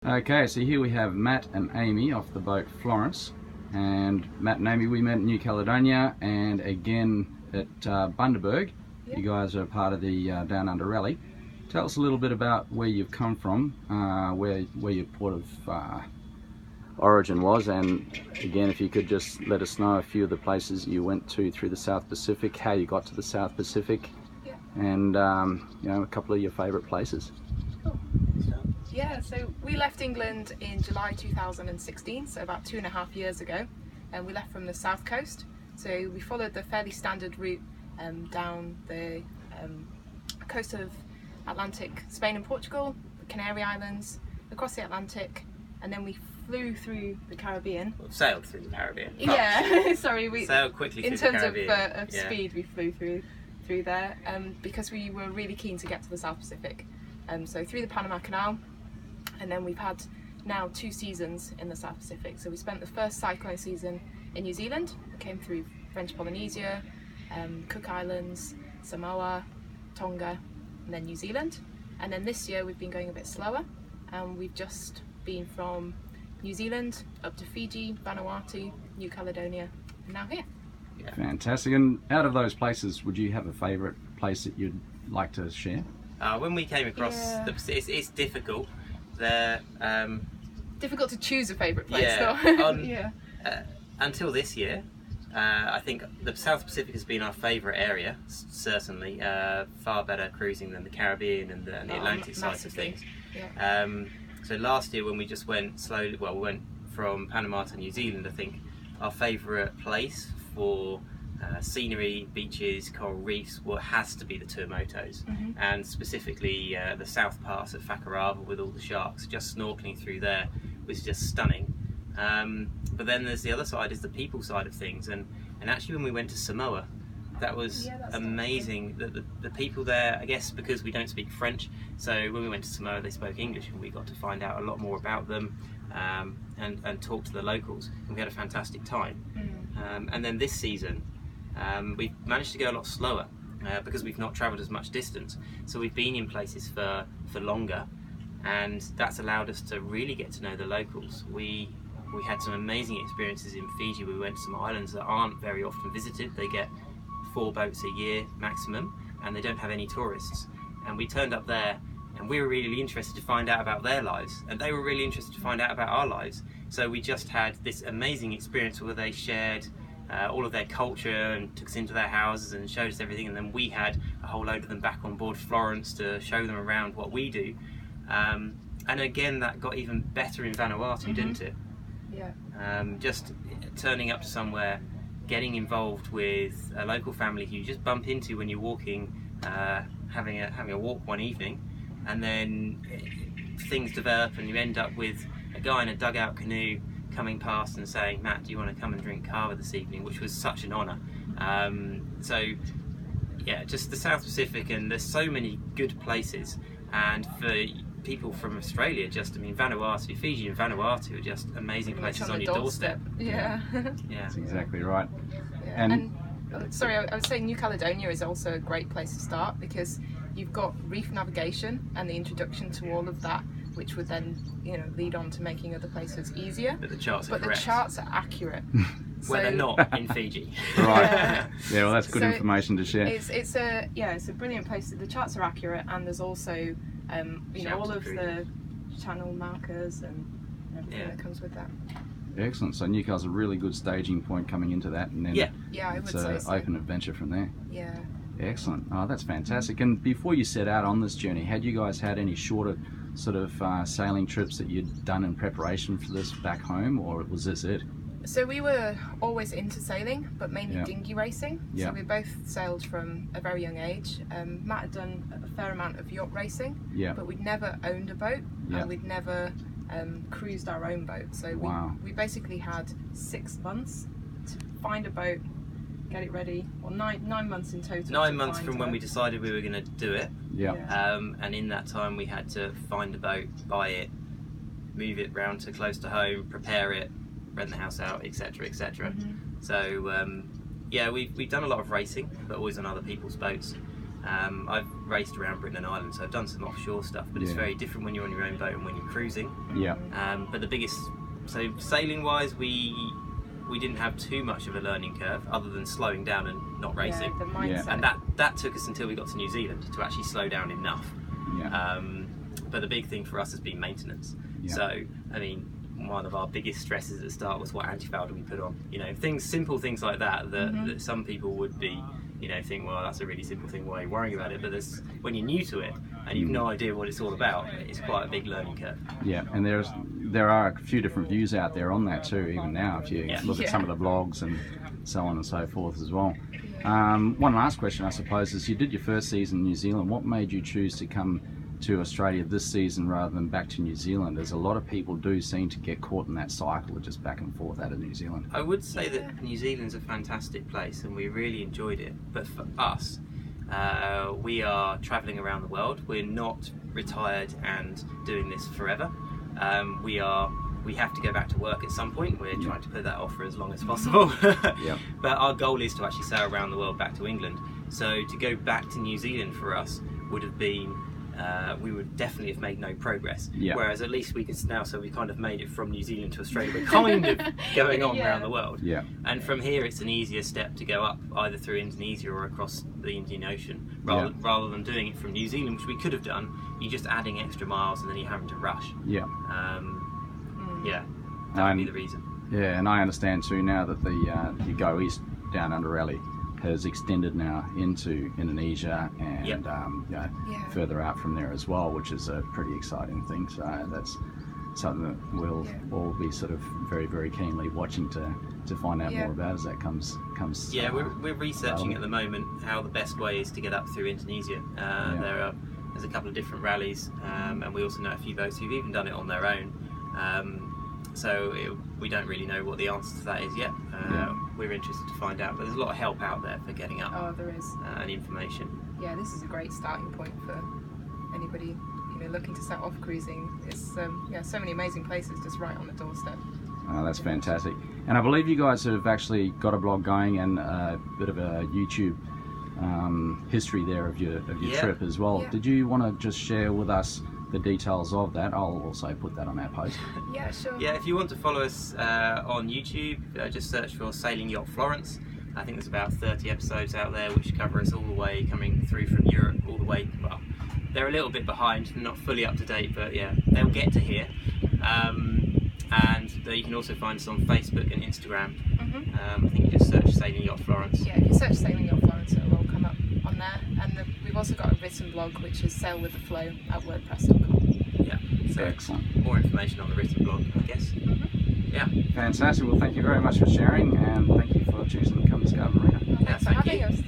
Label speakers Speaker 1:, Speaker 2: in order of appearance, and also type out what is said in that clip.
Speaker 1: Okay, so here we have Matt and Amy off the boat Florence. And Matt and Amy, we met in New Caledonia and again at Bundaberg.
Speaker 2: Yeah.
Speaker 1: You guys are part of the Down Under Rally. Tell us a little bit about where you've come from, where your port of origin was, and again, if you could just let us know a few of the places you went to through the South Pacific, how you got to the South Pacific,
Speaker 2: yeah.
Speaker 1: and you know, a couple of your favourite places.
Speaker 2: Cool. Yeah, so we left England in July 2016, so about 2.5 years ago, and we left from the south coast. So we followed the fairly standard route down the coast of Atlantic, Spain and Portugal, the Canary Islands, across the Atlantic, and then we flew through the Caribbean.
Speaker 3: Well, sailed through the Caribbean.
Speaker 2: Yeah, sorry, we
Speaker 3: sailed quickly through
Speaker 2: in
Speaker 3: the
Speaker 2: terms
Speaker 3: Caribbean.
Speaker 2: of speed, we flew through there because we were really keen to get to the South Pacific. So through the Panama Canal, and then we've had now 2 seasons in the South Pacific. So we spent the first cyclone season in New Zealand, came through French Polynesia, Cook Islands, Samoa, Tonga, and then New Zealand. And then this year we've been going a bit slower, and we've just been from New Zealand up to Fiji, Vanuatu, New Caledonia, and now here.
Speaker 1: Yeah. Fantastic. And out of those places, would you have a favourite place that you'd like to share?
Speaker 3: When we came across, it's difficult.
Speaker 2: Difficult to choose a favourite place.
Speaker 3: Yeah, until this year, I think the South Pacific has been our favourite area, certainly. Far better cruising than the Caribbean and the Atlantic side of things.
Speaker 2: Yeah.
Speaker 3: So last year when we just went slowly, we went from Panama to New Zealand, I think our favourite place for scenery, beaches, coral reefs, has to be the Tuamotus, and specifically the south pass at Whakarava with all the sharks. Just snorkeling through there was just stunning. But then there's the other side, is the people side of things, and actually when we went to Samoa, that was amazing. The people there, I guess because we don't speak French, so when we went to Samoa they spoke English, and we got to find out a lot more about them and talk to the locals, and we had a fantastic time. And then this season we've managed to go a lot slower because we've not travelled as much distance, so we've been in places for longer, and that's allowed us to really get to know the locals. We had some amazing experiences in Fiji. We went to some islands that aren't very often visited. They get 4 boats a year maximum, and they don't have any tourists, and we turned up there and we were really interested to find out about their lives, and they were really interested to find out about our lives. So we just had this amazing experience where they shared all of their culture and took us into their houses and showed us everything, and then we had a whole load of them back on board Florence to show them around what we do. And again, that got even better in Vanuatu, didn't it?
Speaker 2: Yeah.
Speaker 3: Just turning up to somewhere, getting involved with a local family who you just bump into when you're walking, having a walk one evening, and then things develop and you end up with a guy in a dugout canoe coming past and saying, "Matt, do you want to come and drink kava this evening?" which was such an honour. So yeah, just the South Pacific, and there's so many good places, and for people from Australia, just, I mean, Vanuatu, Fiji and Vanuatu are just amazing places on your doorstep.
Speaker 2: Yeah.
Speaker 3: Yeah,
Speaker 1: That's exactly right.
Speaker 2: Yeah. And sorry, I would say New Caledonia is also a great place to start, because you've got reef navigation and the introduction to all of that, which would then, you know, lead on to making other places easier.
Speaker 3: But the charts are correct.
Speaker 2: But the charts are accurate.
Speaker 3: Well, they're not in Fiji.
Speaker 1: Right. Yeah, well, that's good information to share.
Speaker 2: It's a brilliant place. The charts are accurate, and there's also you know, all of the channel markers and everything that comes with that.
Speaker 1: Excellent. So Newcastle's a really good staging point coming into that, and then
Speaker 2: I would
Speaker 1: it's
Speaker 2: say
Speaker 1: an
Speaker 2: so.
Speaker 1: open adventure from there.
Speaker 2: Yeah.
Speaker 1: Excellent. Oh, that's fantastic. And before you set out on this journey, had you guys had any shorter sort of sailing trips that you'd done in preparation for this back home, or was this it?
Speaker 2: So we were always into sailing, but mainly dinghy racing. So we both sailed from a very young age. Matt had done a fair amount of yacht racing, but we'd never owned a boat, and we'd never cruised our own boat. So we basically had 6 months to find a boat, get it ready, or nine months in total.
Speaker 3: 9 months from when we decided we were going to do it. And in that time we had to find a boat, buy it, move it round to close to home, prepare it, rent the house out, etc, etc. So yeah, we've done a lot of racing, but always on other people's boats. I've raced around Britain and Ireland, so I've done some offshore stuff, but it's very different when you're on your own boat and when you're cruising.
Speaker 1: Yeah.
Speaker 3: But the biggest, so sailing wise, we didn't have too much of a learning curve other than slowing down and not racing.
Speaker 2: The mindset.
Speaker 3: And that took us until we got to New Zealand to actually slow down enough.
Speaker 1: Yeah.
Speaker 3: But the big thing for us has been maintenance.
Speaker 1: Yeah.
Speaker 3: So, I mean, one of our biggest stresses at the start was what anti-foul do we put on? You know, simple things like that that some people would be, you know, think, well, that's a really simple thing, why are you worrying about it? But when you're new to it and you've no idea what it's all about, it's quite a big learning curve.
Speaker 1: Yeah, and there are a few different views out there on that too, even now, if you look at some of the vlogs and so on and so forth as well. One last question, I suppose, is you did your first season in New Zealand. What made you choose to come to Australia this season rather than back to New Zealand? As a lot of people do seem to get caught in that cycle of just back and forth out of New Zealand.
Speaker 3: I would say that New Zealand's a fantastic place and we really enjoyed it, but for us, we are travelling around the world. We're not retired and doing this forever. We have to go back to work at some point. We're trying to put that off for as long as possible. But our goal is to actually sail around the world back to England. So to go back to New Zealand for us would have been, we would definitely have made no progress. Whereas at least we could now, so we kind of made it from New Zealand to Australia. We're kind of going on around the world. And from here it's an easier step to go up either through Indonesia or across the Indian Ocean rather than doing it from New Zealand, which we could have done. You're just adding extra miles and then you're having to rush. That would be the reason. Yeah,
Speaker 1: and I understand too now that the you Go East Down Under rally has extended now into Indonesia and further out from there as well, which is a pretty exciting thing. So that's something that we'll all be sort of very, very keenly watching to find out more about as that comes.
Speaker 3: Yeah, we're researching at the moment how the best way is to get up through Indonesia. There's a couple of different rallies, and we also know a few boats who've even done it on their own. We don't really know what the answer to that is yet. We're interested to find out, but there's a lot of help out there for getting up.
Speaker 2: Oh, there is.
Speaker 3: And information.
Speaker 2: Yeah, this is a great starting point for anybody looking to set off cruising. It's so many amazing places just right on the doorstep.
Speaker 1: Oh, that's fantastic. And I believe you guys have actually got a blog going and a bit of a YouTube history there of your trip as well. Did you want to just share with us the details of that? I'll also put that on our post.
Speaker 2: Yeah, sure.
Speaker 3: Yeah, if you want to follow us on YouTube, just search for Sailing Yacht Florence. I think there's about 30 episodes out there which cover us all the way, coming through from Europe all the way. Well, they're a little bit behind, not fully up to date, but yeah, they'll get to here. And you can also find us on Facebook and Instagram. I think you just search Sailing Yacht Florence.
Speaker 2: Yeah, if you search Sailing Yacht Florence, it will come up on there. And we've also got a written blog, which is Sail with the Flow at WordPress.com.
Speaker 3: Yeah, so
Speaker 1: excellent.
Speaker 3: More information on the written blog, I guess. Yeah.
Speaker 1: Fantastic. Well, thank you very much for sharing, and thank you for choosing to come to Scarborough Marina.
Speaker 2: Thanks for having us.